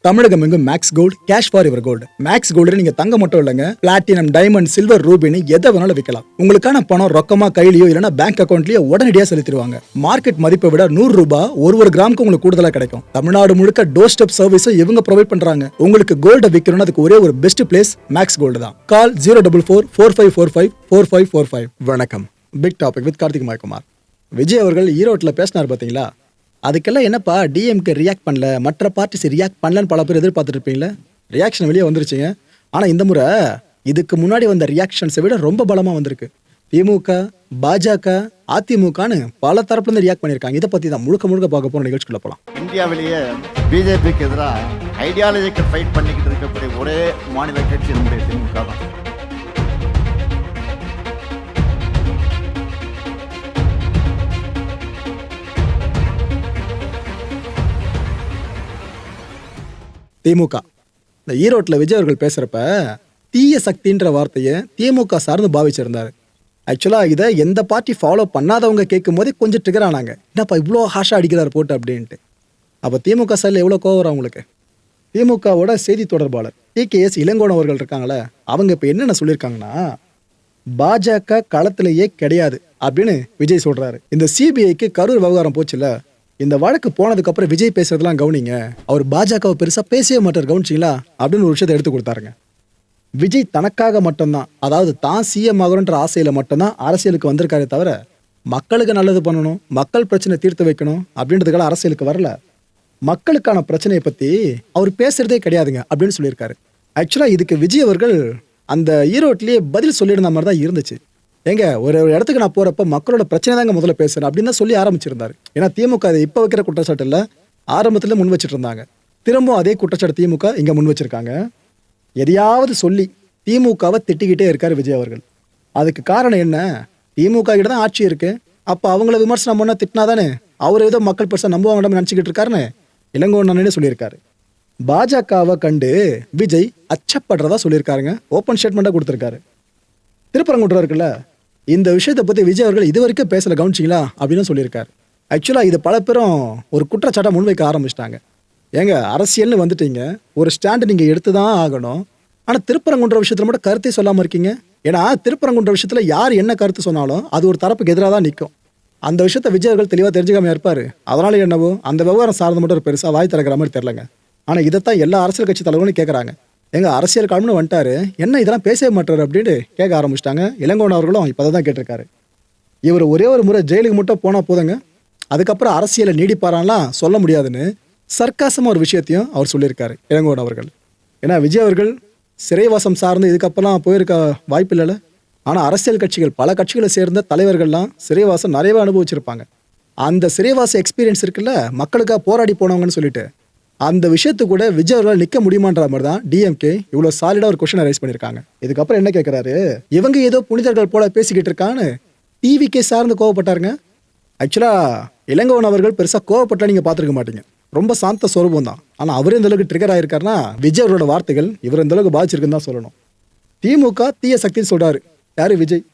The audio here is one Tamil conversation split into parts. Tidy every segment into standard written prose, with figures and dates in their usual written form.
தமிழகம் எங்கும் Max Gold cash for your gold. Max Gold நீங்க தங்க மட்டும் இல்லைங்க, பிளாட்டினம், டைமண்ட், சில்வர், ரூபினி எதை வேணாலும் விற்கலாம். உங்களுக்கான பணம் ரொக்கமா கையிலயோ இல்லைன்னா பேங்க் அக்கௌண்ட்லயோ உடனடியாக செலுத்திடுவாங்க. மார்க்கெட் மதிப்பை விட 100 ரூபாய் ஒரு கிராமுக்கு உங்களுக்கு கூடுதலா கிடைக்கும். தமிழ்நாடு முழுக்க டோர் ஸ்டெப் சர்வீஸும் இவங்க ப்ரொவைட் பண்றாங்க. உங்களுக்கு கோல்ட விற்கணும்னா அதுக்கு ஒரே ஒரு பெஸ்ட் பிளேஸ் மேக்ஸ் கோல்டு தான். கால் 04445454545. வணக்கம். Big topic with Karthik Mayakumar. Vijay அவர்கள் ஈரோட்டில் பேசினார் பார்த்தீங்களா? அதுக்கெல்லாம் என்னப்பா டிஎம்கே ரியாக்ட் பண்ணல, மற்ற பார்ட்டிஸ் ரியாக்ட் பண்ணலன்னு பல பேர் எதிர்பார்த்துட்டு இருப்பீங்களா? ரியாக்ஷன் வெளியே வந்துருச்சுங்க. ஆனால் இந்த முறை இதுக்கு முன்னாடி வந்த ரியாக்ஷன்ஸை விட ரொம்ப பலமாக வந்திருக்கு. திமுக, பாஜக, அதிமுகன்னு பல தரப்புலேருந்து ரியாக்ட் பண்ணியிருக்காங்க. இதை பற்றி தான் முழுக்க பார்க்க போகிற நிகழ்ச்சிக்குள்ள போகலாம். இந்தியாவிலேயே பிஜேபிக்கு எதிராக ஐடியாலஜிக்கல் ஃபைட் பண்ணிக்கிட்டு இருக்கக்கூடிய ஒரே மாநில கட்சி நம்முடைய திமுக தான். திமுக இந்த ஈரோட்டில் விஜய் அவர்கள் பேசுகிறப்ப தீய சக்தின்ற வார்த்தையை திமுக சார்ந்து பாவிச்சிருந்தாரு. ஆக்சுவலாக இதை எந்த பார்ட்டி ஃபாலோ பண்ணாதவங்க கேட்கும் போதே கொஞ்சம் ட்ரிகர் ஆனாங்க. என்னப்பா இவ்வளோ ஹாஷாக அடிக்கிறார் போட்டு அப்படின்ட்டு. அப்போ திமுக சார்ல எவ்வளோ கோவம் அவங்களுக்கு. திமுகவோட செய்தி தொடர்பாளர் TKS இளங்கோவன் அவர்கள் இருக்காங்களே, அவங்க இப்போ என்னென்ன சொல்லியிருக்காங்கன்னா, பாஜக களத்திலேயே கிடையாது அப்படின்னு விஜய் சொல்கிறாரு. இந்த சிபிஐக்கு கரூர் விவகாரம் போச்சுல்ல, இந்த வழக்கு போனதுக்கு அப்புறம் விஜய் பேசுறதெல்லாம் கவனிங்க, அவர் பாஜகவை பெருசா பேசவே மாட்டார் கவனிச்சிங்களா அப்படின்னு ஒரு விஷயத்தை எடுத்து கொடுத்தாருங்க. விஜய் தனக்காக மட்டும்தான், அதாவது தான் சிஎம் ஆகணுன்ற ஆசையில மட்டும்தான் அரசியலுக்கு வந்திருக்காரே தவிர மக்களுக்கு நல்லது பண்ணணும், மக்கள் பிரச்சனை தீர்த்து வைக்கணும் அப்படின்றதுக்காக அரசியலுக்கு வரல. மக்களுக்கான பிரச்சனையை பத்தி அவர் பேசுறதே கிடையாதுங்க அப்படின்னு சொல்லியிருக்காரு. ஆக்சுவலா இதுக்கு விஜய் அவர்கள் அந்த ஈரோட்லயே பதில் சொல்லியிருந்த மாதிரி தான் இருந்துச்சு. ஏங்க ஒரு இடத்துக்கு நான் போறப்ப மக்களோட பிரச்சனை தாங்க முதல்ல பேசுறேன் அப்படின்னு தான் சொல்லி ஆரம்பிச்சிருந்தாரு. ஏன்னா திமுக அதை இப்ப வைக்கிற குற்றச்சாட்டு இல்ல, ஆரம்பத்துல முன் வச்சுட்டு இருந்தாங்க. திரும்பவும் அதே குற்றச்சாட்டு திமுக இங்க முன் வச்சிருக்காங்க. எதையாவது சொல்லி திமுகவை திட்டிக்கிட்டே இருக்காரு விஜய் அவர்கள். அதுக்கு காரணம் என்ன? திமுக கிட்ட தான் ஆட்சி இருக்கு. அப்ப அவங்கள விமர்சனம் பண்ண திட்டினாதானே அவர் ஏதோ மக்கள் பெருசா நம்புவாங்க நினைச்சுக்கிட்டு இருக்காருன்னு இளங்கோவன் சொல்லியிருக்காரு. பாஜகவை கண்டு விஜய் அச்சப்படுறதா சொல்லியிருக்காருங்க. ஓப்பன் ஸ்டேட்மெண்டா கொடுத்திருக்காரு. திருப்பரங்குன்றம் இருக்குல்ல, இந்த விஷயத்தை பற்றி விஜய் அவர்கள் இது வரைக்கும் பேசல கவனிச்சிங்களா அப்படின்னு சொல்லியிருக்காரு. ஆக்சுவலாக இது பல பேரும் ஒரு குற்றச்சாட்டை முன்வைக்க ஆரம்பிச்சிட்டாங்க. ஏங்க அரசியல்னு வந்துட்டீங்க, ஒரு ஸ்டாண்டு நீங்கள் எடுத்து தான் ஆகணும். ஆனால் திருப்பரங்குன்ற விஷயத்தில் மட்டும் கருத்தே சொல்லாமல் இருக்கீங்க. ஏன்னா திருப்பரங்குன்ற விஷயத்தில் யார் என்ன கருத்து சொன்னாலும் அது ஒரு தரப்புக்கு எதிராக தான் நிற்கும். அந்த விஷயத்தை விஜய் அவர்கள் தெளிவாக தெரிஞ்சுக்காம இருப்பார். அதனால என்னவோ அந்த விவகாரம் சார்ந்து மட்டும் ஒரு பெருசாக வாய் திறக்கிற மாதிரி தெரிலங்க. ஆனால் இதைத்தான் எல்லா அரசியல் கட்சி தலைவர்களும் கேட்குறாங்க. எங்க அரசியல் காலம்னு வந்துட்டாரு, என்ன இதெல்லாம் பேசவே மாட்டாரு அப்படின்னு கேட்க ஆரம்பிச்சிட்டாங்க. இளங்கோவன் அவர்களும் இப்போ தான் கேட்டிருக்காரு. இவர் ஒரே ஒரு முறை ஜெயிலுக்கு மட்டும் போனால் போதுங்க, அதுக்கப்புறம் அரசியலை நீடிப்பாரான்லாம் சொல்ல முடியாதுன்னு சர்க்காசமாக ஒரு விஷயத்தையும் அவர் சொல்லியிருக்காரு இளங்கோவன் அவர்கள். ஏன்னா விஜய் அவர்கள் சிறைவாசம் சார்ந்து இதுக்கப்புறம் போயிருக்க வாய்ப்பு இல்லைல்ல. ஆனால் அரசியல் கட்சிகள் பல கட்சிகளை சேர்ந்த தலைவர்கள்லாம் சிறைவாசம் நிறையவே அனுபவிச்சிருப்பாங்க. அந்த சிறைவாச எக்ஸ்பீரியன்ஸ் இருக்குல்ல, மக்களுக்காக போராடி போனவங்கன்னு சொல்லிட்டு அந்த விஷயத்து கூட விஜய் அவர்கள் நிற்க முடியுமான்ற மாதிரி தான் டிஎம்கே இவ்வளோ சாலிடாக ஒரு கொஸ்டினை ரைஸ் பண்ணியிருக்காங்க. இதுக்கப்புறம் என்ன கேட்குறாரு, இவங்க ஏதோ புனிதர்கள் போல பேசிக்கிட்டு இருக்கான்னு டிவிக்கே சார்ந்து கோவப்பட்டாருங்க. ஆக்சுவலாக இளங்கோவன் அவர்கள் பெருசாக கோவப்பட்டா நீங்கள் பார்த்துருக்க மாட்டீங்க, ரொம்ப சாந்த சொரூபம் தான். ஆனால் அவர் இந்த அளவுக்கு ட்ரிகர் ஆகிருக்காருன்னா விஜய் அவரோட வார்த்தைகள் இவர் இந்த அளவுக்கு பாதிச்சிருக்குன்னு தான் சொல்லணும். திமுக தீய சக்தின்னு சொல்கிறாரு யாரு? விஜய்.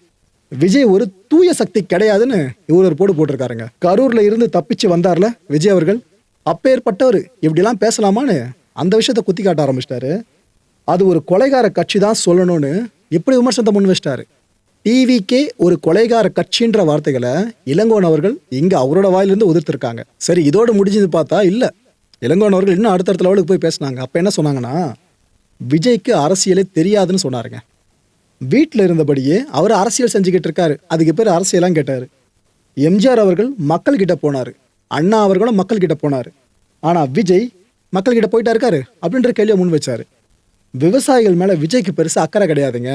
விஜய் ஒரு தூய சக்தி கிடையாதுன்னு இவர் ஒரு போட்டிருக்காருங்க. கரூரில் இருந்து தப்பிச்சு வந்தார்ல விஜய் அவர்கள், அப்பேற்பட்டவர் இப்படிலாம் பேசலாமான்னு அந்த விஷயத்தை குத்தி காட்ட ஆரம்பிச்சிட்டாரு. அது ஒரு கொலைகார கட்சி தான் சொல்லணும்னு இப்படி விமர்சனத்தை முன் வச்சிட்டாரு. டிவிக்கே ஒரு கொலைகார கட்சின்ற வார்த்தைகளை இளங்கோவன் அவர்கள் இங்க அவரோட வாயிலிருந்து உதிர்த்திருக்காங்க. சரி, இதோடு முடிஞ்சது பார்த்தா இல்ல, இளங்கோவன் அவர்கள் இன்னும் அடுத்தடுத்த லெவலுக்கு போய் பேசினாங்க. அப்ப என்ன சொன்னாங்கன்னா, விஜய்க்கு அரசியலே தெரியாதுன்னு சொன்னாருங்க. வீட்டில் இருந்தபடியே அவர் அரசியல் செஞ்சுக்கிட்டு இருக்காரு, அதுக்கு பேர் அரசியலாம் கேட்டாரு. எம்ஜிஆர் அவர்கள் மக்கள் கிட்ட போனாரு, அண்ணா அவர்களும் மக்கள் கிட்ட போனாரு. ஆனா விஜய் மக்கள் கிட்ட போயிட்டா இருக்காரு அப்படின்ற கேள்வியை முன் வச்சாரு. விவசாயிகள் மேல விஜய்க்கு பெருசா அக்கறை கிடையாதுங்க.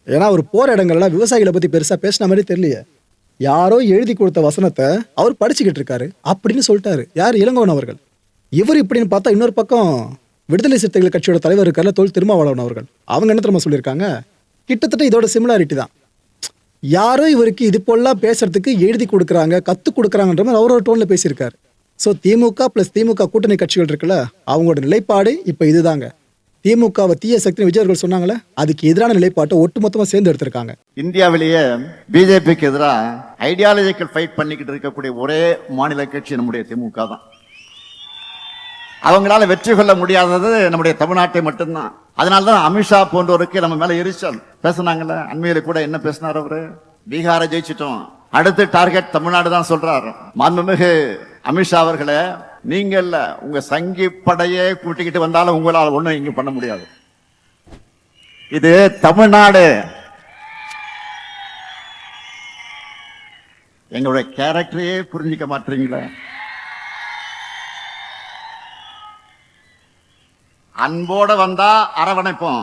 ஏன்னா அவர் போற இடங்கள்லாம் விவசாயிகளை பத்தி பெருசா பேசின மாதிரி தெரியலையே. யாரோ எழுதி கொடுத்த வசனத்தை அவர் படிச்சுக்கிட்டு இருக்காரு அப்படின்னு சொல்லிட்டாரு யார்? இளங்கோவன் அவர்கள். இவர் இப்படின்னு பார்த்தா இன்னொரு பக்கம் விடுதலை சிறுத்தைகள் கட்சியோட தலைவர் இருக்கார்ல தொல் திருமாவளவன் அவர்கள், அவங்க என்ன தெரியுமா சொல்லியிருக்காங்க, கிட்டத்தட்ட இதோட சிமிலாரிட்டி தான். யாரோ இவருக்கு இது போலாம் பேசுறதுக்கு எழுதி கொடுக்குறாங்க, கற்றுக் கொடுக்குறாங்கன்ற மாதிரி அவரோட டோன்ல பேசியிருக்காரு. ஸோ திமுக ப்ளஸ் திமுக கூட்டணி கட்சிகள் இருக்குல்ல, அவங்களோட நிலைப்பாடு இப்போ இதுதாங்க. திமுகவை தீய சக்தி விஜய் அவர்கள் சொன்னாங்களே, அதுக்கு எதிரான நிலைப்பாட்டை ஒட்டுமொத்தமாக சேர்ந்து எடுத்திருக்காங்க. இந்தியாவிலேயே பிஜேபிக்கு எதிராக ஐடியாலஜிக்கல் ஃபைட் பண்ணிக்கிட்டு இருக்கக்கூடிய ஒரே மாநில கட்சி நம்முடைய திமுக தான். அவங்களால வெற்றி கொள்ள முடியாதது நம்முடைய தமிழ்நாட்டை மட்டும்தான். அதனாலதான் அமித்ஷா போன்றவருக்கு நம்ம மேல எரிச்சல். பேசினாங்கல்ல, அண்மையில கூட என்ன பேசினார் அவரு? பீகாரை ஜெயிச்சிட்டோம், அடுத்து டார்கெட் தமிழ்நாடு தான் சொல்றாரு. மாண்புமிகு அமித்ஷா அவர்களே, நீங்க இல்ல, உங்க சங்கி படையே கூட்டிக்கிட்டு வந்தாலும் உங்களால் ஒண்ணும் இங்க பண்ண முடியாது. இது தமிழ்நாடு. எங்களுடைய கேரக்டரையே புரிஞ்சிக்க மாட்டீங்களா? அன்போட வந்தா அரவணைப்போம்,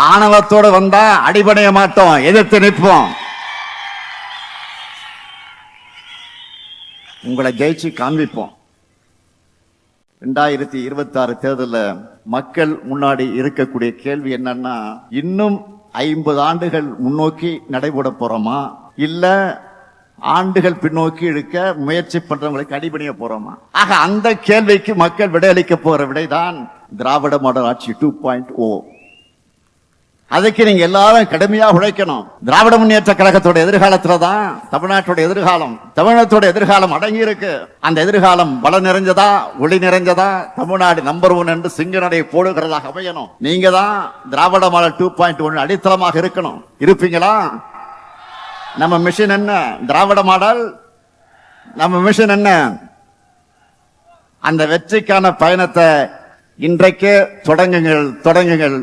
ஆணவத்தோட வந்தா அடிபடைய மாட்டோம், எதிர்த்து நிற்போம். உங்களை ஜெயிச்சு காண்பிப்போம். 2026 தேர்தலில் மக்கள் முன்னாடி இருக்கக்கூடிய கேள்வி என்னன்னா, இன்னும் 50 ஆண்டுகள் முன்னோக்கி நடைபெற போறோமா, இல்ல ஆண்டுகள் பின்னோக்கி இழுக்க முயற்சி பண்றவங்களுக்கு அடிபணிய போறோமா? ஆக அந்த கேள்விக்கு மக்கள் விடையளிக்க போற விடைதான் திராவிட மாடல் ஆட்சி 2.0. அதுக்கு நீங்க எல்லாரும் கடுமையா உழைக்கணும். திராவிட முன்னேற்ற கழகத்தோட எதிர்காலத்துல தான் தமிழ்நாட்டோட எதிர்காலம், தமிழகத்தோட எதிர்காலம் அடங்கி இருக்கு. அந்த எதிர்காலம் பலம் நிறைஞ்சதா, ஒளி நிறைஞ்சதா, தமிழ்நாடு நம்பர் 1 என்று சிங்க நடை போடுகிறதாக அமையணும். நீங்க தான் திராவிட மாடல் 2.1 அடித்தளமாக இருக்கணும். இருப்பீங்களா? நம்ம மிஷன் என்ன? திராவிட மாடல். நம்ம மிஷன் என்ன? அந்த வெற்றிக்கான பயணத்தை இன்றைக்கே தொடங்குங்கள், தொடங்குங்கள்.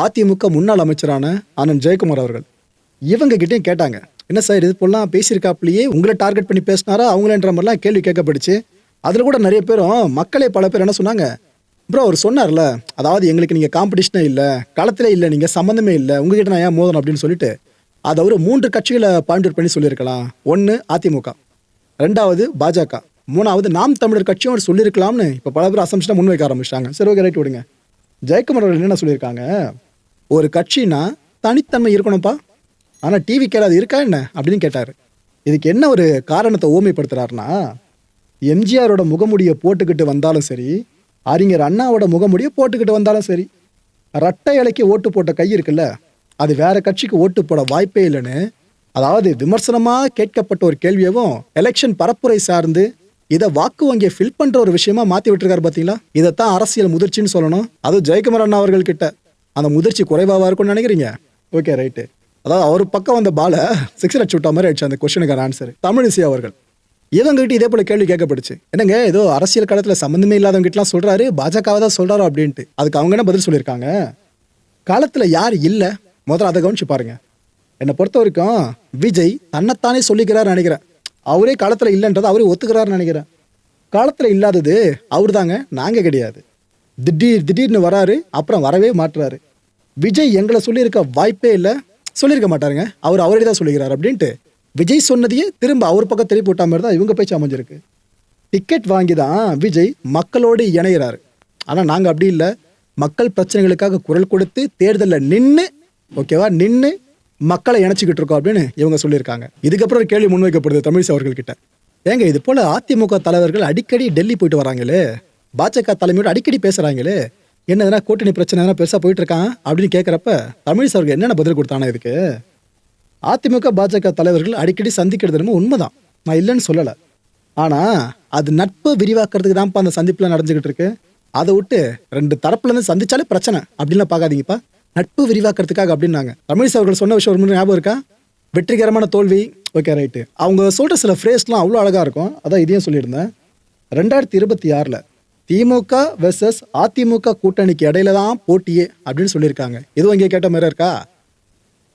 அதிமுக முன்னாள் அமைச்சரான ஆனந்த் ஜெயக்குமார் அவர்கள் இவங்க கிட்டேயும் கேட்டாங்க, என்ன சார் இது போலாம் பேசியிருக்காப்லையே, உங்களை டார்கெட் பண்ணி பேசினாரா அவங்களன்ற மாதிரிலாம் கேள்வி கேட்கப்படுச்சு. அதில் கூட நிறைய பேரும், மக்களே பல பேர் என்ன சொன்னாங்க, ப்ரோ அவர் சொன்னார்ல, அதாவது எங்களுக்கு நீங்கள் காம்படிஷனே இல்லை, களத்திலே இல்லை, நீங்கள் சம்மந்தமே இல்லை, உங்ககிட்ட நான் ஏன் மோதணும் அப்படின்னு சொல்லிட்டு அதை அவர் 3 கட்சிகளை பாயிண்ட் அவுட் பண்ணி சொல்லியிருக்கலாம். 1 அதிமுக, 2வது பாஜக, 3வது நாம் தமிழர் கட்சியும் அவர் சொல்லியிருக்கலாம்னு இப்போ பல பேர் அசம்ஷனாக முன்வைக்க ஆரம்பிச்சிட்டாங்க. சரி, ஓகே, ரைட், விடுங்க. ஜெயக்குமார் அவர்கள் என்ன சொல்லியிருக்காங்க, ஒரு கட்சினா தனித்தன்மை இருக்கணும்ப்பா, ஆனால் டிவி கேளாது இருக்கா என்ன அப்படின்னு கேட்டார். இதுக்கு என்ன ஒரு காரணத்தை ஓமைப்படுத்துறாருன்னா, எம்ஜிஆரோட முகமுடியை போட்டுக்கிட்டு வந்தாலும் சரி, அறிஞர் அண்ணாவோட முகமுடியை போட்டுக்கிட்டு வந்தாலும் சரி, இரட்டை இலைக்கு ஓட்டு போட்ட கை இருக்குல்ல, அது வேற கட்சிக்கு ஓட்டு போட வாய்ப்பே இல்லைன்னு, அதாவது விமர்சனமாக கேட்கப்பட்ட ஒரு கேள்வியவும் எலெக்ஷன் பரப்புரை சார்ந்து இதை வாக்கு வங்கியை ஃபில் பண்ற ஒரு விஷயமா மாத்தி விட்டுருக்காரு. பார்த்தீங்களா? இதைத்தான் அரசியல் முதிர்ச்சின்னு சொல்லணும். அதுவும் ஜெயக்குமார் அண்ணா அவர்கள் கிட்ட அந்த முதிர்ச்சி குறைவாக இருக்கும்னு நினைக்கிறீங்க? Okay, right. அதாவது அவர் பக்கம் வந்த பால 6 அடிச்சு விட்ட மாதிரி ஆயிடுச்சு அந்த கொஸ்டினுக்கான ஆன்சர். தமிழிசை அவர்கள் இவங்ககிட்ட இதே போல கேள்வி கேட்கப்படுச்சு, என்னங்க ஏதோ அரசியல் காலத்தில் சம்மந்தமே இல்லாதவங்ககிட்டலாம் சொல்றாரு, பாஜகவை தான் சொல்றாரோ அப்படின்ட்டு. அதுக்கு அவங்க என்ன பதில் சொல்லியிருக்காங்க, காலத்தில் யார் இல்லை முதல்ல அதை கவனிச்சு பாருங்க. என்னை பொறுத்த வரைக்கும் விஜய் தன்னைத்தானே சொல்லிக்கிறாரு நினைக்கிறேன். அவரே காலத்தில் இல்லைன்றதை அவரே ஒத்துக்கிறாருன்னு நினைக்கிறேன். காலத்தில் இல்லாதது அவர் தாங்க, நாங்கள் கிடையாது. திடீர்னு வராரு, அப்புறம் வரவே மாட்டுறாரு. விஜய் எங்களை சொல்லியிருக்க வாய்ப்பே இல்லை, சொல்லியிருக்க மாட்டாருங்க, அவர் அவரே தான் சொல்லிக்கிறார் அப்படின்ட்டு விஜய் சொன்னதையே திரும்ப அவர் பக்கம் திருப்பி விட்டா மாதிரி தான் இவங்க பேச்சு அமைஞ்சிருக்கு. டிக்கெட் வாங்கி தான் விஜய் மக்களோடு இணைகிறாரு. ஆனால் நாங்கள் அப்படி இல்லை, மக்கள் பிரச்சனைகளுக்காக குரல் கொடுத்து தேர்தலில் நின்று, ஓகேவா, நின்று மக்களை இணைச்சிக்கிட்டு இருக்கோம் அப்படின்னு இவங்க சொல்லியிருக்காங்க. இதுக்கப்புறம் ஒரு கேள்வி முன்வைக்கப்படுது தமிழிசை அவர்கள்கிட்ட, ஏங்க இது போல அதிமுக தலைவர்கள் அடிக்கடி டெல்லி போயிட்டு வராங்களே, பாஜக தலைமையோடு அடிக்கடி பேசுறாங்களே, என்ன எதனா கூட்டணி பிரச்சனை எதனா பெருசாக போயிட்டு இருக்கான் அப்படின்னு கேட்குறப்ப தமிழிசை அவர்கள் என்னென்ன பதில் கொடுத்தானா இதுக்கு? அதிமுக பாஜக தலைவர்கள் அடிக்கடி சந்திக்கிறது என்னமோ உண்மைதான், நான் இல்லைன்னு சொல்லலை. ஆனால் அது நட்பு விரிவாக்கிறதுக்கு தான்ப்பா அந்த சந்திப்பில் நடந்துக்கிட்டு இருக்கு. அதை விட்டு 2 தரப்புலேருந்து சந்திச்சாலே பிரச்சனை அப்படின்லாம் பார்க்காதீங்கப்பா, நட்பு விரிவாக்கிறதுக்காக அப்படின்னாங்க. தமிழிசை அவர்கள் சொன்ன விஷயம் ஒரு ஞாபகம் இருக்கா? வெற்றிகரமான தோல்வி. Okay, right. அவங்க சொல்கிற சில ஃப்ரேஸ்லாம் அவ்வளோ அழகாக இருக்கும். அதான் இதையும் சொல்லியிருந்தேன். 2026 திமுக வெர்சஸ் அதிமுக கூட்டணிக்கு இடையில தான் போட்டியே அப்படின்னு சொல்லியிருக்காங்க. இதுவும் இங்கே கேட்ட மாதிரி இருக்கா?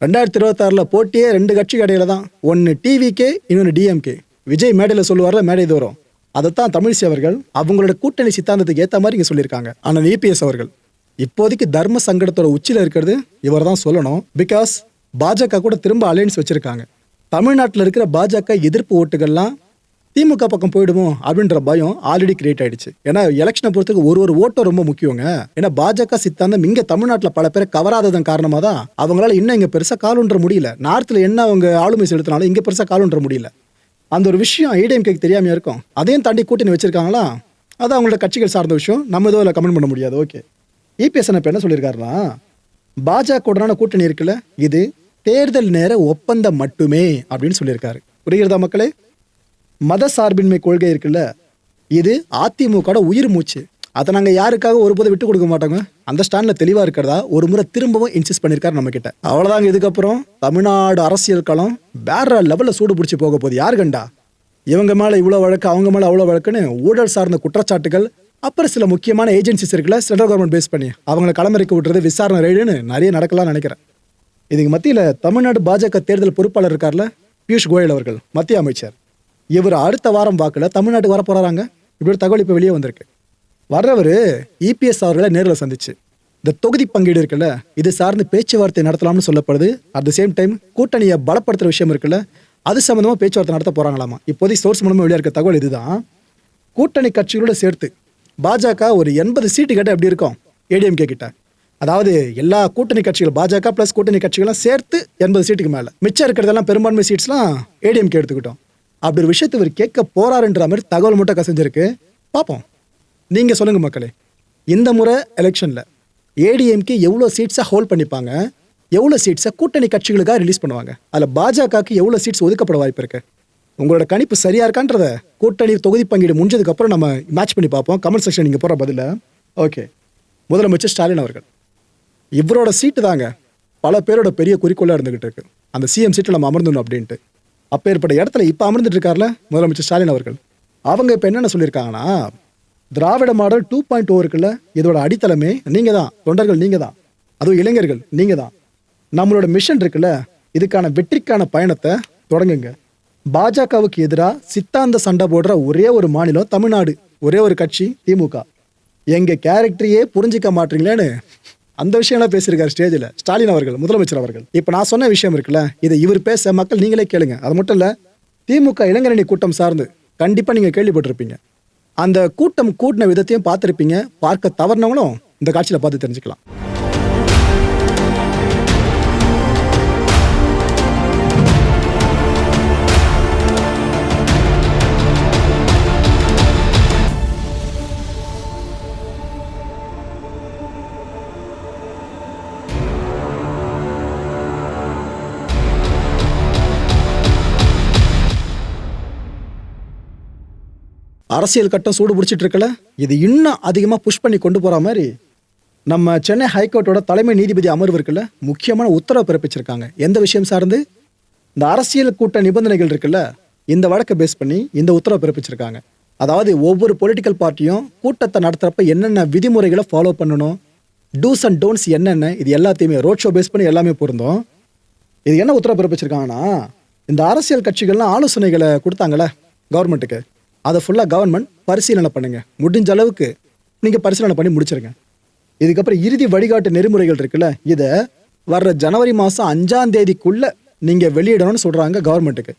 2026 போட்டியே 2 கட்சிக்கு இடையில தான். ஒன்று டிவிகே, இன்னொன்று டிஎம்கே. விஜய் மேடையில் சொல்லுவார்ல, மேடை தோறும் அதைத்தான் தமிழிசை அவர்கள் அவங்களோட கூட்டணி சித்தாந்தத்துக்கு ஏற்ற மாதிரி இங்கே சொல்லியிருக்காங்க. ஆனால் இபிஎஸ் அவர்கள் இப்போதைக்கு தர்ம சங்கடத்தோட உச்சியில் இருக்கிறது இவர் தான் சொல்லணும். பிகாஸ் பாஜக கூட திரும்ப அலையன்ஸ் வச்சிருக்காங்க. தமிழ்நாட்டில் இருக்கிற பாஜக எதிர்ப்பு ஓட்டுகள்லாம் திமுக பக்கம் போயிடுமோ அப்படின்ற பயம் ஆல்ரெடி கிரியேட் ஆயிடுச்சு. ஏன்னா எலெக்ஷனை பொறுத்துக்கு ஒரு ஓட்டம் ரொம்ப முக்கியங்க. ஏன்னா பாஜக சித்தாந்தம் இங்க தமிழ்நாட்டில் பல பேரை கவராததன் காரணமாக தான் அவங்களால இன்னும் இங்க பெருசா காலுன்ற முடியல. நார்த்ல என்ன அவங்க ஆளுமை செலுத்தினாலும் இங்க பெருசா காலுன்ற முடியல. அந்த ஒரு விஷயம் ஏடிஎம்கேக்கு தெரியாம இருக்கும். அதையும் தாண்டி கூட்டணி வச்சிருக்காங்களா, அது அவங்களோட கட்சிகள் சார்ந்த விஷயம். நம்ம இதோ கமெண்ட் பண்ண முடியாது. ஓகே, இபிஎஸ் என்ன சொல்லியிருக்காருன்னா, பாஜக கூட்டணி இருக்குல்ல, இது தேர்தல் நேர ஒப்பந்தம் மட்டுமே அப்படின்னு சொல்லியிருக்காரு. புரிகிறதா மக்களே? மத சார்பின்மை கொள்கை இருக்குல்ல, இது அதிமுக உயிர் மூச்சு. அதை நாங்கள் யாருக்காக ஒருபோது விட்டு கொடுக்க மாட்டோங்க. அந்த ஸ்டாண்டில் தெளிவாக இருக்கிறதா ஒரு முறை திரும்பவும் இன்சிஸ்ட் பண்ணியிருக்காரு நம்ம கிட்ட. அவ்வளோதாங்க. இதுக்கப்புறம் தமிழ்நாடு அரசியல் களம் வேற லெவலில் சூடு பிடிச்சி போக போகுது. யாரு கண்டா இவங்க மேலே இவ்வளோ வழக்கு, அவங்க மேலே அவ்வளோ வழக்குன்னு ஊழல் சார்ந்த குற்றச்சாட்டுகள், அப்புறம் சில முக்கியமான ஏஜென்சிஸ் இருக்குல்ல சென்ட்ரல் கவர்மெண்ட் பேஸ் பண்ணி அவங்களை களமிறக்கி விட்டுறது, விசாரணை ரைடுன்னு நிறைய நடக்கலாம்னு நினைக்கிறேன். இதுக்கு மத்தியில் தமிழ்நாடு பாஜக தேர்தல் பொறுப்பாளர் இருக்கார்ல பியூஷ் கோயல் அவர்கள், மத்திய அமைச்சர், இவர் அடுத்த வாரம் வாக்கில் தமிழ்நாட்டுக்கு வர போறாங்க. இப்படி ஒரு தகவல் இப்போ வெளியே வந்திருக்கு. வர்றவர் இபிஎஸ் அவர்களை நேரில் சந்திச்சு இந்த தொகுதி பங்கீடு இருக்குல்ல, இது சார்ந்து பேச்சுவார்த்தை நடத்தலாம்னு சொல்லப்படுது. அட் த சேம் டைம் கூட்டணியை பலப்படுத்துற விஷயம் இருக்குல்ல, அது சம்பந்தமா பேச்சுவார்த்தை நடத்த போறாங்களாமா. இப்போதைக்கு சோர்ஸ் மூலமா வெளியே இருக்க தகவல் இதுதான். கூட்டணி கட்சிகளோட சேர்த்து பாஜக ஒரு 80 சீட்டு கிட்ட எப்படி இருக்கும் ஏடிஎம்கே கிட்ட. அதாவது எல்லா கூட்டணி கட்சிகள் பாஜக பிளஸ் கூட்டணி கட்சிகளும் சேர்த்து 80 சீட்டுக்கு மேல. மிச்சம் இருக்கிறதெல்லாம் பெரும்பான்மை சீட்ஸ்லாம் ஏடிஎம்கே எடுத்துக்கிட்டோம். அப்படி ஒரு விஷயத்தை இவர் கேட்க போறாருன்ற மாதிரி தகவல் மட்டும் கசிஞ்சிருக்கு. பார்ப்போம், நீங்க சொல்லுங்க மக்களே. இந்த முறை எலெக்ஷன்ல ஏடிஎம்கே எவ்வளோ சீட்ஸை ஹோல்ட் பண்ணிப்பாங்க, எவ்வளோ சீட்ஸை கூட்டணி கட்சிகளுக்காக ரிலீஸ் பண்ணுவாங்க, அதில் பாஜகவுக்கு எவ்வளோ சீட்ஸ் ஒதுக்கப்பட வாய்ப்பு இருக்கு? உங்களோட கணிப்பு சரியா இருக்கான்றத கூட்டணி தொகுதி பங்கீடு முடிஞ்சதுக்கு அப்புறம் நம்ம மேட்ச் பண்ணி பார்ப்போம். கமெண்ட் செக்ஷன் நீங்க போற பதில. ஓகே, முதலமைச்சர் ஸ்டாலின் அவர்கள், இவரோட சீட்டு தாங்க பல பேரோட பெரிய குறிக்கோளா இருந்துகிட்டு இருக்கு. அந்த சிஎம் சீட்டில் நம்ம அமர்ந்தணும் அப்படின்ட்டு. அப்பேற்பட்ட இடத்துல இப்போ அமர்ந்துட்டு இருக்காருல முதலமைச்சர் ஸ்டாலின் அவர்கள், அவங்க இப்போ என்னென்ன சொல்லியிருக்காங்கன்னா, திராவிட மாடல் 2.0 இருக்குல்ல, இதோட அடித்தளமே நீங்க தான், தொண்டர்கள் நீங்க தான், அதுவும் இளைஞர்கள் நீங்க தான். நம்மளோட மிஷன் இருக்குல்ல, இதுக்கான வெற்றிக்கான பயணத்தை தொடங்குங்க. பாஜகவுக்கு எதிராக சித்தாந்த சண்டை போடுற ஒரே ஒரு மாநிலம் தமிழ்நாடு, ஒரே ஒரு கட்சி திமுக. எங்க கேரக்டரையே புரிஞ்சிக்க மாட்டீங்களேன்னு அந்த விஷயம்லாம் பேசியிருக்காரு ஸ்டேஜில் ஸ்டாலின் அவர்கள், முதலமைச்சர் அவர்கள். இப்போ நான் சொன்ன விஷயம் இருக்குல்ல, இதை இவர் பேச மக்கள் நீங்களே கேளுங்க. அது மட்டும் இல்லை, திமுக இளைஞரணி கூட்டம் சார்ந்து கண்டிப்பாக நீங்கள் கேள்விப்பட்டிருப்பீங்க. அந்த கூட்டம் கூட்டின விதத்தையும் பார்த்துருப்பீங்க. பார்க்க தவறினவங்களும் இந்த காட்சியில் பார்த்து தெரிஞ்சுக்கலாம். அரசியல் கட்டம் சூடு பிடிச்சிட்டு இருக்கல, இது இன்னும் அதிகமாக புஷ் பண்ணி கொண்டு போகிற மாதிரி நம்ம சென்னை ஹைகோர்ட்டோட தலைமை நீதிபதி அமர்வு இருக்குல்ல, முக்கியமான உத்தரவு பிறப்பிச்சிருக்காங்க. எந்த விஷயம் சார்ந்து? இந்த அரசியல் கூட்ட நிபந்தனைகள் இருக்குல்ல, இந்த வழக்கை பேஸ் பண்ணி இந்த உத்தரவு பிறப்பிச்சிருக்காங்க. அதாவது ஒவ்வொரு பொலிட்டிக்கல் பார்ட்டியும் கூட்டத்தை நடத்துகிறப்ப என்னென்ன விதிமுறைகளை ஃபாலோ பண்ணணும், டூஸ் அண்ட் டோன்ட்ஸ் என்னென்ன, இது எல்லாத்தையுமே ரோட் ஷோ பேஸ் பண்ணி எல்லாமே பொருந்தும். இது என்ன உத்தரவு பிறப்பிச்சிருக்காங்கன்னா, இந்த அரசியல் கட்சிகள்லாம் ஆலோசனைகளை கொடுத்தாங்களே கவர்மெண்ட்டுக்கு, அதை ஃபுல்லாக கவர்மெண்ட் பரிசீலனை பண்ணுங்க. முடிஞ்ச அளவுக்கு நீங்கள் பரிசீலனை பண்ணி முடிச்சிருங்க. இதுக்கப்புறம் இறுதி வழிகாட்டு நெறிமுறைகள் இருக்குல்ல, இதை வர்ற ஜனவரி மாதம் 5ஆம் தேதிக்குள்ளே நீங்கள் வெளியிடணும்னு சொல்கிறாங்க கவர்மெண்ட்டுக்கு.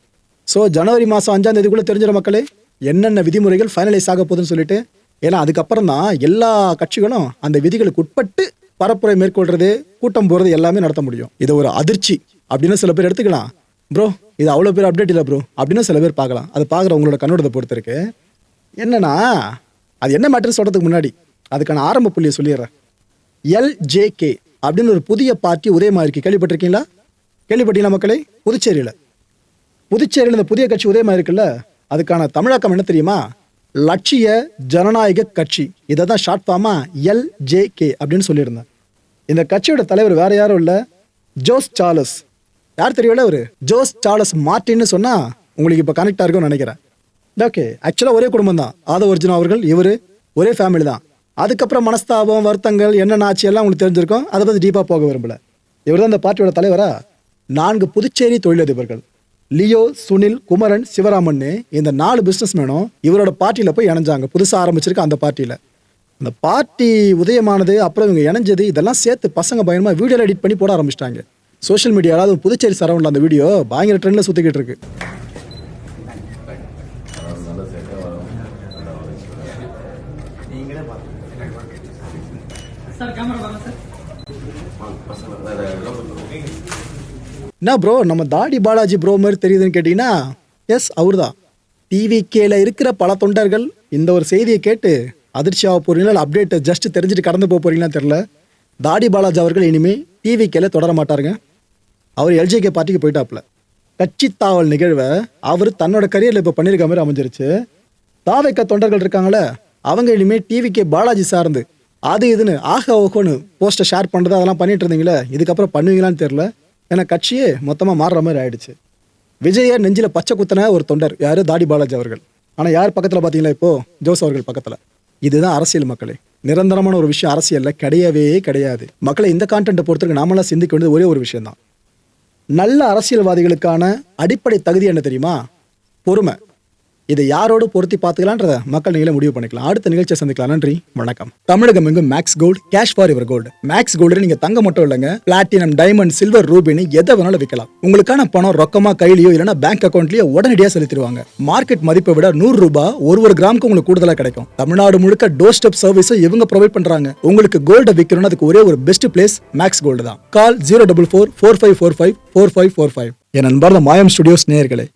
ஸோ ஜனவரி மாதம் 5ஆம் தேதிக்குள்ளே தெரிஞ்சிட மக்களே என்னென்ன விதிமுறைகள் ஃபைனலைஸ் ஆக போகுதுன்னு சொல்லிட்டு. ஏன்னா அதுக்கப்புறம் தான் எல்லா கட்சிகளும் அந்த விதிகளுக்கு உட்பட்டு பரப்புரை மேற்கொள்றது, கூட்டம் போகிறது எல்லாமே நடத்த முடியும். இது ஒரு அதிர்ச்சி அப்படின்னு சில பேர் எடுத்துக்கலாம். ப்ரோ இது அவ்வளோ பேர் அப்டேட் இல்லை ப்ரோ அப்படின்னு சில பேர் பார்க்கலாம். அது பார்க்குற உங்களோட கண்ணோட்டத்தை பொறுத்து இருக்கு. என்னன்னா அது என்ன மேட்டர் சொல்கிறதுக்கு முன்னாடி அதுக்கான ஆரம்ப புள்ளியை சொல்லிடுறேன். எல்ஜேகே அப்படின்னு ஒரு புதிய பார்ட்டி உதயமாயிருக்கு. கேள்விப்பட்டிருக்கீங்களா? கேள்விப்பட்டீங்களா மக்களே? புதுச்சேரியில் இந்த புதிய கட்சி உதயமாக இருக்குல்ல, அதுக்கான தமிழாக்கம் என்ன தெரியுமா? லட்சிய ஜனநாயக கட்சி. இதை தான் ஷார்ட் ஃபார்மா எல்ஜேகே அப்படின்னு சொல்லியிருந்தேன். இந்த கட்சியோட தலைவர் வேற யாரும் இல்லை, ஜோஸ் சார்லஸ். யார் தெரியல? அவரு ஜோஸ் சார்லஸ் மார்டின்னு சொன்னா உங்களுக்கு இப்போ கனெக்ட் ஆகும்னு நினைக்கிறேன். ஓகே, ஆக்சுவலாக ஒரே குடும்பம் தான். ஆதவ அர்ஜுனா அவர்கள் இவர் ஒரே ஃபேமிலி தான். அதுக்கப்புறம் மனஸ்தாபம், வருத்தங்கள் என்னென்ன ஆச்சு எல்லாம் உங்களுக்கு தெரிஞ்சிருக்கும். அதை பற்றி டீப்பாக போக விரும்பல. இவர் தான் இந்த பார்ட்டியோட தலைவரா. 4 புதுச்சேரி தொழிலதிபர்கள், 2 தமிழக முதலமைச்சர்கள், 1 மாநில முதலமைச்சர், 1 மாநில லியோ, சுனில், குமரன், சிவராமன் இந்த 4 பிசினஸ் மேனும் இவரோட பார்ட்டியில போய் இணைஞ்சாங்க. புதுசா ஆரம்பிச்சிருக்க அந்த பார்ட்டியில. அந்த பார்ட்டி உதயமானது, அப்புறம் இவங்க இணைஞ்சது, இதெல்லாம் சேர்த்து பசங்க பயங்கரமா வீடியோ எடிட் பண்ணி போட ஆரம்பிச்சிட்டாங்க. சோஷியல் மீடியாவில் அதுவும் புதுச்சேரி சரௌண்டில் அந்த வீடியோ பயங்கர ட்ரெண்டில் சுற்றிக்கிட்டு இருக்கு. என்ன ப்ரோ, நம்ம தாடி பாலாஜி ப்ரோ மாதிரி தெரியுதுன்னு கேட்டிங்கன்னா, எஸ் அவர் தான். டிவிகேல இருக்கிற பல தொண்டர்கள் இந்த ஒரு செய்தியை கேட்டு அதிர்ச்சியாக போறீங்களா, அப்டேட் ஜஸ்ட் தெரிஞ்சுட்டு கடந்து போக போறீங்களான்னு தெரியல. தாடி பாலாஜி அவர்கள் இனிமேல் டிவிகேல தொடர மாட்டாருங்க. அவர் எல்ஜேகே பார்ட்டிக்கு போயிட்டாப்ல. கட்சி தாவல் நிகழ்வை அவர் தன்னோட கரியரில் இப்போ பண்ணியிருக்க மாதிரி அமைஞ்சிருச்சு. தாவைக்க தொண்டர்கள் இருக்காங்களே, அவங்க இனிமேல் டிவிகே பாலாஜி சார்ந்து அது இதுன்னு ஓஹோன்னு போஸ்ட்டை ஷேர் பண்ணுறது அதெல்லாம் பண்ணிட்டு இருந்தீங்களே, இதுக்கப்புறம் பண்ணுவீங்களான்னு தெரில. ஏன்னா கட்சியே மொத்தமாக மாறுற மாதிரி ஆயிடுச்சு. விஜயை நெஞ்சில் பச்சை குத்தின ஒரு தொண்டர் யார்? தாடி பாலாஜி அவர்கள். ஆனால் யார் பக்கத்தில் பார்த்தீங்களா இப்போ? ஜோஸ் அவர்கள் பக்கத்தில். இதுதான் அரசியல் மக்களே. நிரந்தரமான ஒரு விஷயம் அரசியலில் கிடையவே கிடையாது. மக்களை இந்த கான்டென்ட்டை பொறுத்தவரைக்கும் நாமெல்லாம் சிந்திக்க வேண்டியது ஒரே ஒரு விஷயம் தான். நல்ல அரசியல்வாதிகளுக்கான அடிப்படை தகுதி என்ன தெரியுமா? பொறுமை. இதை யாரோடு பொருத்தி பார்த்துக்கலான்றத மக்கள் நீங்களே முடிவு பண்ணிக்கலாம். அடுத்த நிகழ்ச்சியை சந்திக்கலாம். நன்றி, வணக்கம். தமிழகம் எங்கும் Max Gold, cash for your gold. Max Gold நீங்க தங்க மட்டும் இல்லைங்க, பிளாட்டினம், டைமண்ட், சில்வர், ரூபினி எதை வேணாலும் விற்கலாம். உங்களுக்கான பணம் ரொக்கமா கையிலயோ இல்லைன்னா பேங்க் அக்கௌண்ட்லயோ உடனடியாக செலுத்திடுவாங்க. மார்க்கெட் மதிப்பை விட 100 ரூபாய் ஒரு கிராமுக்கு உங்களுக்கு கூடுதலாக கிடைக்கும். தமிழ்நாடு முழுக்க டோர் ஸ்டெப் சர்வீஸை இவங்க ப்ரொவைட் பண்றாங்க. உங்களுக்கு கோல்டை விற்கணும்னு அதுக்கு ஒரே ஒரு பெஸ்ட் பிளேஸ் மேக்ஸ் கோல்டு தான். கால் 04445454545. என் அன்பார்ந்த மாயம் ஸ்டுடியோஸ் நேயர்களே,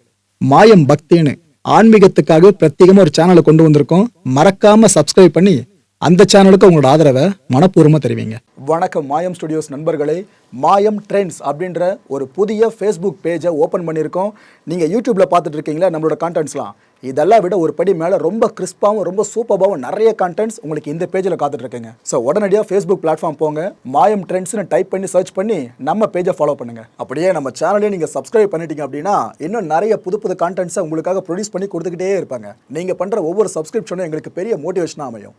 மாயம் பக்தின்னு ஆன்மீகத்துக்காக பிரத்யேகமா ஒரு சேனலை கொண்டு வந்திருக்கோம். மறக்காம சப்ஸ்கிரைப் பண்ணி அந்த சேனலுக்கு உங்களோட ஆதரவை மனப்பூர்வமாக தெரிவிங்க. வணக்கம் மாயம் ஸ்டுடியோஸ் நண்பர்களே. மாயம் ட்ரெண்ட்ஸ் அப்படின்ற ஒரு புதிய ஃபேஸ்புக் பேஜை ஓப்பன் பண்ணியிருக்கோம். நீங்கள் யூடியூப்பில் பார்த்துட்டு இருக்கீங்களா நம்மளோட கான்டென்ட்ஸ்லாம், இதெல்லாம் விட ஒரு படி மேலே ரொம்ப கிறிஸ்பாகவும் ரொம்ப சூப்பராகவும் நிறைய கான்டென்ட்ஸ் உங்களுக்கு இந்த பேஜில் காத்துட்ருக்குங்க. ஸோ உடனடியாக ஃபேஸ்புக் பிளாட்ஃபார்ம் போங்க, மாயம் ட்ரெண்ட்ஸ்னு டைப் பண்ணி சர்ச் பண்ணி நம்ம பேஜை ஃபாலோ பண்ணுங்கள். அப்படியே நம்ம சேனலையும் நீங்கள் சப்ஸ்கிரைப் பண்ணிட்டீங்க அப்படின்னா இன்னும் நிறைய புது புது கான்டென்ட்ஸை உங்களுக்காக ப்ரொடியூஸ் பண்ணி கொடுத்துக்கிட்டே இருப்பாங்க. நீங்கள் பண்ணுற ஒவ்வொரு சப்ஸ்கிரிப்ஷனும் எங்களுக்கு பெரிய மோட்டிவேஷனாக அமையும்.